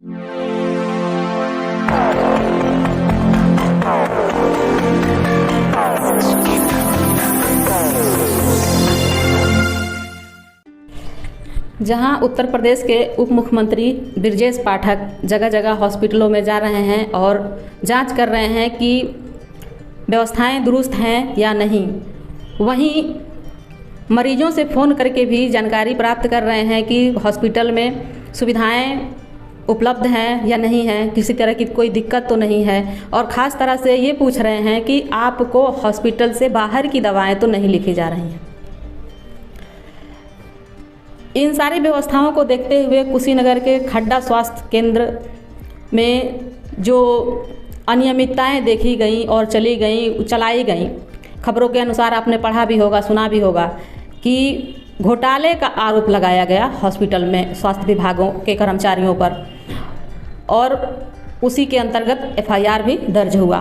जहां उत्तर प्रदेश के उप मुख्यमंत्री ब्रजेश पाठक जगह जगह हॉस्पिटलों में जा रहे हैं और जांच कर रहे हैं कि व्यवस्थाएं दुरुस्त हैं या नहीं, वहीं मरीजों से फ़ोन करके भी जानकारी प्राप्त कर रहे हैं कि हॉस्पिटल में सुविधाएं उपलब्ध हैं या नहीं हैं, किसी तरह की कोई दिक्कत तो नहीं है। और ख़ास तरह से ये पूछ रहे हैं कि आपको हॉस्पिटल से बाहर की दवाएं तो नहीं लिखी जा रही हैं। इन सारी व्यवस्थाओं को देखते हुए कुशीनगर के खड्डा स्वास्थ्य केंद्र में जो अनियमितताएं देखी गई और चलाई गई, खबरों के अनुसार आपने पढ़ा भी होगा, सुना भी होगा कि घोटाले का आरोप लगाया गया हॉस्पिटल में स्वास्थ्य विभागों के कर्मचारियों पर, और उसी के अंतर्गत एफआईआर भी दर्ज हुआ।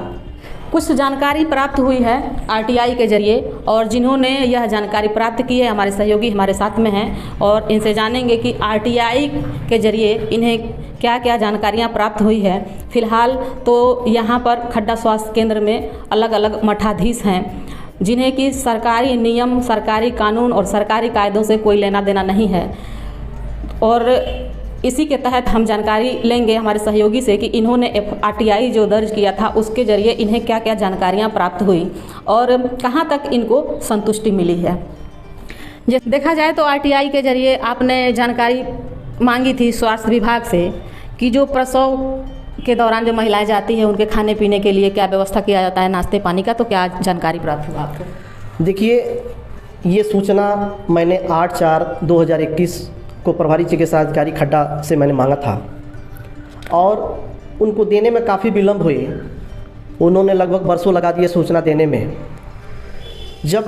कुछ जानकारी प्राप्त हुई है आरटीआई के जरिए, और जिन्होंने यह जानकारी प्राप्त की है हमारे सहयोगी हमारे साथ में हैं, और इनसे जानेंगे कि आरटीआई के जरिए इन्हें क्या क्या जानकारियां प्राप्त हुई है। फ़िलहाल तो यहाँ पर खड्डा स्वास्थ्य केंद्र में अलग अलग मठाधीश हैं जिन्हें कि सरकारी नियम, सरकारी कानून और सरकारी कायदों से कोई लेना देना नहीं है, और इसी के तहत हम जानकारी लेंगे हमारे सहयोगी से कि इन्होंने आरटीआई जो दर्ज किया था उसके जरिए इन्हें क्या क्या जानकारियां प्राप्त हुई और कहां तक इनको संतुष्टि मिली है। देखा जाए तो आरटीआई के जरिए आपने जानकारी मांगी थी स्वास्थ्य विभाग से कि जो प्रसव के दौरान जो महिलाएं जाती हैं उनके खाने पीने के लिए क्या व्यवस्था किया जाता है, नाश्ते पानी का, तो क्या जानकारी प्राप्त हुआ आपको? देखिए, ये सूचना मैंने 8/4/2021 को प्रभारी चिकित्सा अधिकारी खड्डा से मैंने मांगा था, और उनको देने में काफ़ी विलम्ब हुई। उन्होंने लगभग बरसों लगा दिए सूचना देने में। जब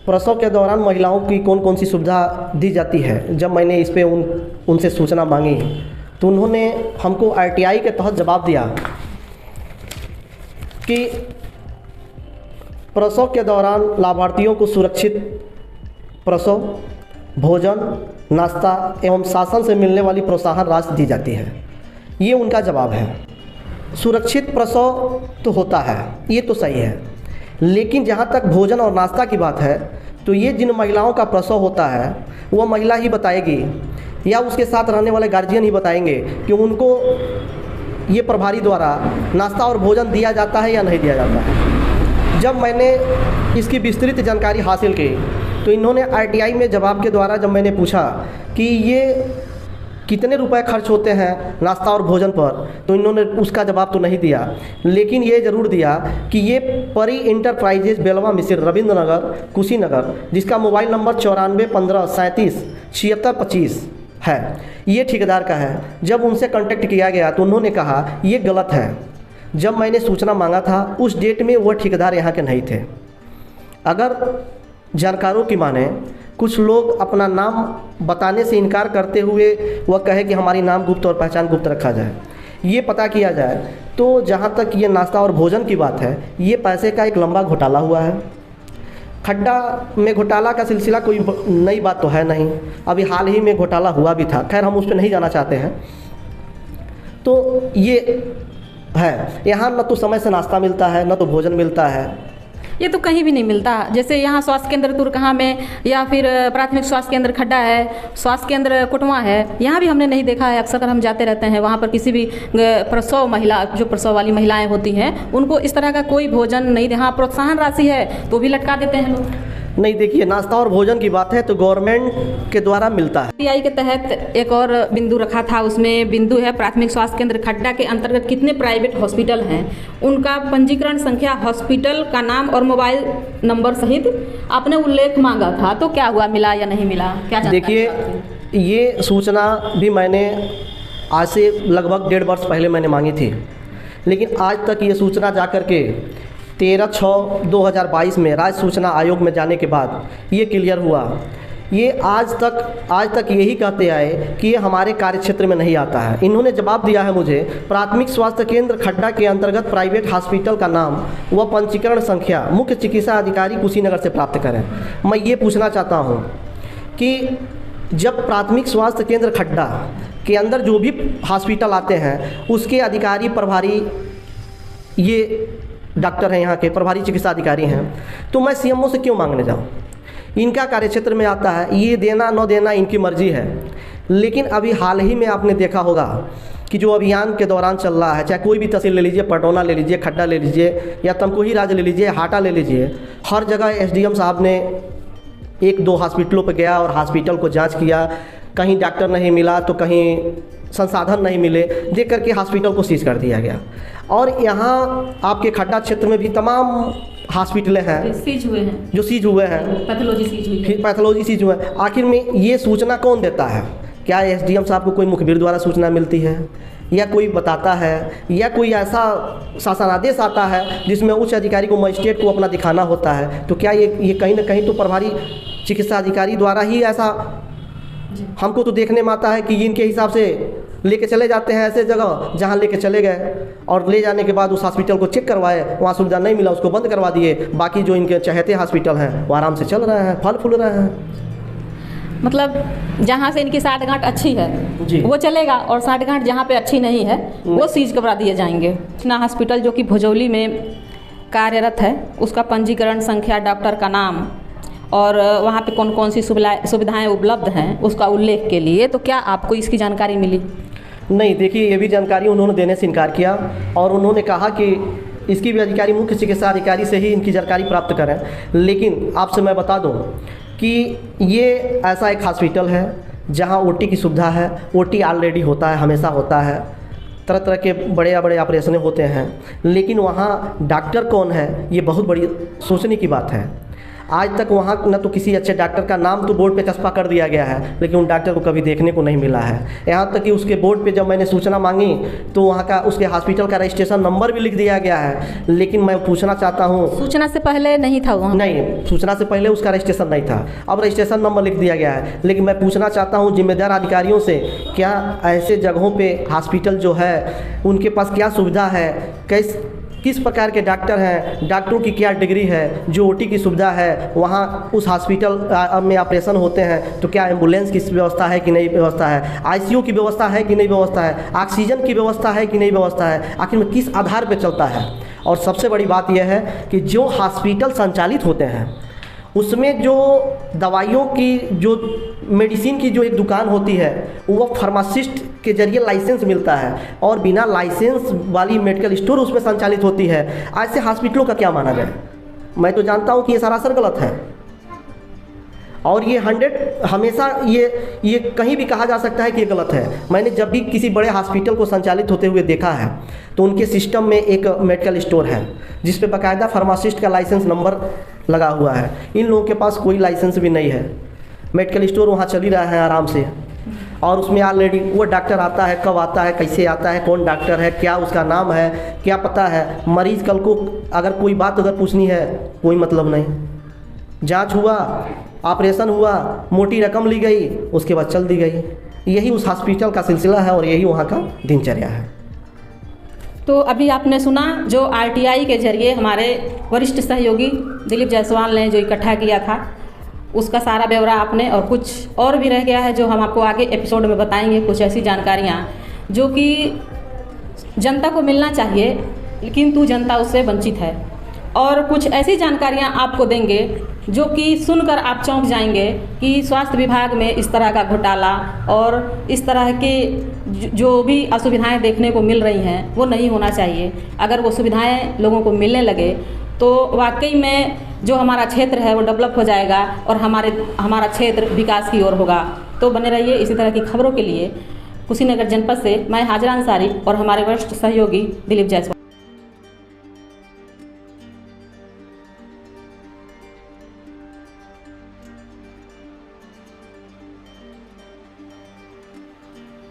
प्रसव के दौरान महिलाओं की कौन कौन सी सुविधा दी जाती है, जब मैंने इस पे उनसे सूचना मांगी तो उन्होंने हमको आरटीआई के तहत जवाब दिया कि प्रसव के दौरान लाभार्थियों को सुरक्षित प्रसव, भोजन, नाश्ता एवं शासन से मिलने वाली प्रोत्साहन राशि दी जाती है। ये उनका जवाब है। सुरक्षित प्रसव तो होता है, ये तो सही है, लेकिन जहाँ तक भोजन और नाश्ता की बात है तो ये जिन महिलाओं का प्रसव होता है वो महिला ही बताएगी या उसके साथ रहने वाले गार्जियन ही बताएंगे कि उनको ये प्रभारी द्वारा नाश्ता और भोजन दिया जाता है या नहीं दिया जाता है। जब मैंने इसकी विस्तृत जानकारी हासिल की तो इन्होंने आरटीआई में जवाब के द्वारा जब मैंने पूछा कि ये कितने रुपए खर्च होते हैं नाश्ता और भोजन पर, तो इन्होंने उसका जवाब तो नहीं दिया, लेकिन ये ज़रूर दिया कि ये परी इंटरप्राइजेज बेलवा मिसिर रविंद्र नगर कुशीनगर, जिसका मोबाइल नंबर 9415377625 है, ये ठेकेदार का है। जब उनसे कांटेक्ट किया गया तो उन्होंने कहा ये गलत है। जब मैंने सूचना मांगा था उस डेट में वह ठेकेदार यहाँ के नहीं थे। अगर जानकारों की माने, कुछ लोग अपना नाम बताने से इनकार करते हुए वह कहे कि हमारी नाम गुप्त और पहचान गुप्त रखा जाए। ये पता किया जाए तो जहाँ तक ये नाश्ता और भोजन की बात है, ये पैसे का एक लंबा घोटाला हुआ है। खड्डा में घोटाला का सिलसिला कोई नई बात तो है नहीं, अभी हाल ही में घोटाला हुआ भी था, खैर हम उस पर नहीं जाना चाहते हैं। तो ये है, यहाँ न तो समय से नाश्ता मिलता है, न तो भोजन मिलता है। ये तो कहीं भी नहीं मिलता। जैसे यहाँ स्वास्थ्य केंद्र तुरकहाँ में या फिर प्राथमिक स्वास्थ्य केंद्र खड्डा है, स्वास्थ्य केंद्र कुटवा है, यहाँ भी हमने नहीं देखा है। अक्सर हम जाते रहते हैं वहाँ पर, किसी भी प्रसव महिला, जो प्रसव वाली महिलाएं होती हैं, उनको इस तरह का कोई भोजन नहीं, हाँ प्रोत्साहन राशि है तो भी लटका देते हैं लोग। नहीं, देखिए, नाश्ता और भोजन की बात है तो गवर्नमेंट के द्वारा मिलता है। आरटीआई के तहत एक और बिंदु रखा था, उसमें बिंदु है प्राथमिक स्वास्थ्य केंद्र खड्डा के अंतर्गत कितने प्राइवेट हॉस्पिटल हैं, उनका पंजीकरण संख्या, हॉस्पिटल का नाम और मोबाइल नंबर सहित आपने उल्लेख मांगा था, तो क्या हुआ, मिला या नहीं मिला, क्या? देखिए, ये सूचना भी मैंने आज से लगभग 1.5 वर्ष पहले मैंने मांगी थी, लेकिन आज तक ये सूचना जा कर के 13/6/2022 में राज्य सूचना आयोग में जाने के बाद ये क्लियर हुआ। ये आज तक यही कहते आए कि ये हमारे कार्य क्षेत्र में नहीं आता है। इन्होंने जवाब दिया है मुझे, प्राथमिक स्वास्थ्य केंद्र खड्डा के अंतर्गत प्राइवेट हॉस्पिटल का नाम व पंजीकरण संख्या मुख्य चिकित्सा अधिकारी कुशीनगर से प्राप्त करें। मैं ये पूछना चाहता हूँ कि जब प्राथमिक स्वास्थ्य केंद्र खड्डा के अंदर जो भी हॉस्पिटल आते हैं उसके अधिकारी प्रभारी ये डॉक्टर हैं, यहाँ के प्रभारी चिकित्सा अधिकारी हैं। तो मैं सीएमओ से क्यों मांगने जाऊँ? इनका कार्यक्षेत्र में आता है, ये देना न देना इनकी मर्जी है। लेकिन अभी हाल ही में आपने देखा होगा कि जो अभियान के दौरान चल रहा है, चाहे कोई भी तहसील ले लीजिए, पटौना ले लीजिए, खड्डा ले लीजिए, या तमकुही राज ले लीजिए, हाटा ले लीजिए, हर जगह एसडीएम साहब ने 1-2 हॉस्पिटलों पर गया और हॉस्पिटल को जांच किया। कहीं डॉक्टर नहीं मिला तो कहीं संसाधन नहीं मिले, देख करके हॉस्पिटल को सीज कर दिया गया। और यहाँ आपके खड्डा क्षेत्र में भी तमाम हॉस्पिटलें हैं सीज हुए हैं, जो सीज हुए हैं, पैथोलॉजी सीज हुई है। पैथोलॉजी सीज हुए हैं। आखिर में ये सूचना कौन देता है? क्या एसडीएम साहब को कोई मुखबिर द्वारा सूचना मिलती है, या कोई बताता है, या कोई ऐसा शासनादेश आता है जिसमें उच्च अधिकारी को, मजिस्ट्रेट को अपना दिखाना होता है? तो क्या ये कहीं ना कहीं तो प्रभारी चिकित्सा अधिकारी द्वारा ही ऐसा हमको तो देखने में आता है कि इनके हिसाब से लेके चले जाते हैं ऐसे जगह जहाँ लेके चले गए, और ले जाने के बाद उस हॉस्पिटल को चेक करवाए, वहाँ सुविधा नहीं मिला उसको बंद करवा दिए। बाकी जो इनके चहेते हॉस्पिटल हैं वो आराम से चल रहे हैं, फल फूल रहे हैं। मतलब जहाँ से इनकी साठगांठ अच्छी है जी, वो चलेगा, और साठगांठ जहाँ पे अच्छी नहीं है वो सीज करवा दिए जाएंगे। कृष्णा हॉस्पिटल जो कि भोजौली में कार्यरत है, उसका पंजीकरण संख्या, डॉक्टर का नाम और वहाँ पे कौन कौन सी सुविधाएं उपलब्ध हैं उसका उल्लेख के लिए, तो क्या आपको इसकी जानकारी मिली? नहीं, देखिए ये भी जानकारी उन्होंने देने से इनकार किया, और उन्होंने कहा कि इसकी भी अधिकारी मुख्य चिकित्सा अधिकारी से ही इनकी जानकारी प्राप्त करें। लेकिन आपसे मैं बता दूं कि ये ऐसा एक हॉस्पिटल है जहां ओटी की सुविधा है। ओटी ऑलरेडी होता है, हमेशा होता है, तरह तरह के बड़े बड़े ऑपरेशन होते हैं, लेकिन वहाँ डॉक्टर कौन है ये बहुत बड़ी सोचने की बात है। आज तक वहाँ न तो किसी अच्छे डॉक्टर का नाम तो बोर्ड पे चस्पा कर दिया गया है, लेकिन उन डॉक्टर को कभी देखने को नहीं मिला है। यहाँ तक कि उसके बोर्ड पे जब मैंने सूचना मांगी तो वहाँ का, उसके हॉस्पिटल का रजिस्ट्रेशन नंबर भी लिख दिया गया है। लेकिन मैं पूछना चाहता हूँ, सूचना से पहले नहीं था वहाँ? नहीं, सूचना से पहले उसका रजिस्ट्रेशन नहीं था, अब रजिस्ट्रेशन नंबर लिख दिया गया है। लेकिन मैं पूछना चाहता हूँ जिम्मेदार अधिकारियों से, क्या ऐसे जगहों पर हॉस्पिटल जो है उनके पास क्या सुविधा है, किस प्रकार के डॉक्टर हैं, डॉक्टरों की क्या डिग्री है, जो ओटी की सुविधा है वहाँ उस हॉस्पिटल में ऑपरेशन होते हैं तो क्या एम्बुलेंस की व्यवस्था है कि नहीं व्यवस्था है, आईसीयू की व्यवस्था है कि नहीं व्यवस्था है, ऑक्सीजन की व्यवस्था है कि नहीं व्यवस्था है, आखिर में किस आधार पर चलता है। और सबसे बड़ी बात यह है कि जो हॉस्पिटल संचालित होते हैं उसमें जो दवाइयों की, जो मेडिसिन की जो एक दुकान होती है वो फार्मासिस्ट के जरिए लाइसेंस मिलता है, और बिना लाइसेंस वाली मेडिकल स्टोर उसमें संचालित होती है। ऐसे हॉस्पिटलों का क्या माना जाए? मैं तो जानता हूँ कि ये सरासर गलत है, और ये हमेशा ये कहीं भी कहा जा सकता है कि ये गलत है। मैंने जब भी किसी बड़े हॉस्पिटल को संचालित होते हुए देखा है तो उनके सिस्टम में एक मेडिकल स्टोर है जिस पे बाकायदा फार्मासिस्ट का लाइसेंस नंबर लगा हुआ है। इन लोगों के पास कोई लाइसेंस भी नहीं है, मेडिकल स्टोर वहाँ चल ही रहा है आराम से, और उसमें ऑलरेडी वो डॉक्टर आता है, कब आता है, कैसे आता है, कौन डॉक्टर है, क्या उसका नाम है, क्या पता है। मरीज़ कल को अगर कोई बात अगर पूछनी है कोई मतलब नहीं, जांच हुआ, ऑपरेशन हुआ, मोटी रकम ली गई, उसके बाद चल दी गई। यही उस हॉस्पिटल का सिलसिला है और यही वहाँ का दिनचर्या है। तो अभी आपने सुना जो आरटीआई के जरिए हमारे वरिष्ठ सहयोगी दिलीप जायसवाल ने जो इकट्ठा किया था उसका सारा ब्यौरा आपने, और कुछ और भी रह गया है जो हम आपको आगे एपिसोड में बताएंगे। कुछ ऐसी जानकारियाँ जो कि जनता को मिलना चाहिए लेकिन जनता उससे वंचित है, और कुछ ऐसी जानकारियाँ आपको देंगे जो कि सुनकर आप चौंक जाएंगे कि स्वास्थ्य विभाग में इस तरह का घोटाला और इस तरह के जो भी असुविधाएं देखने को मिल रही हैं वो नहीं होना चाहिए। अगर वो सुविधाएं लोगों को मिलने लगे तो वाकई में जो हमारा क्षेत्र है वो डेवलप हो जाएगा और हमारा क्षेत्र विकास की ओर होगा। तो बने रहिए इसी तरह की खबरों के लिए। कुशीनगर जनपद से मैं हाजरा अंसारी और हमारे वरिष्ठ सहयोगी दिलीप जायसवाल।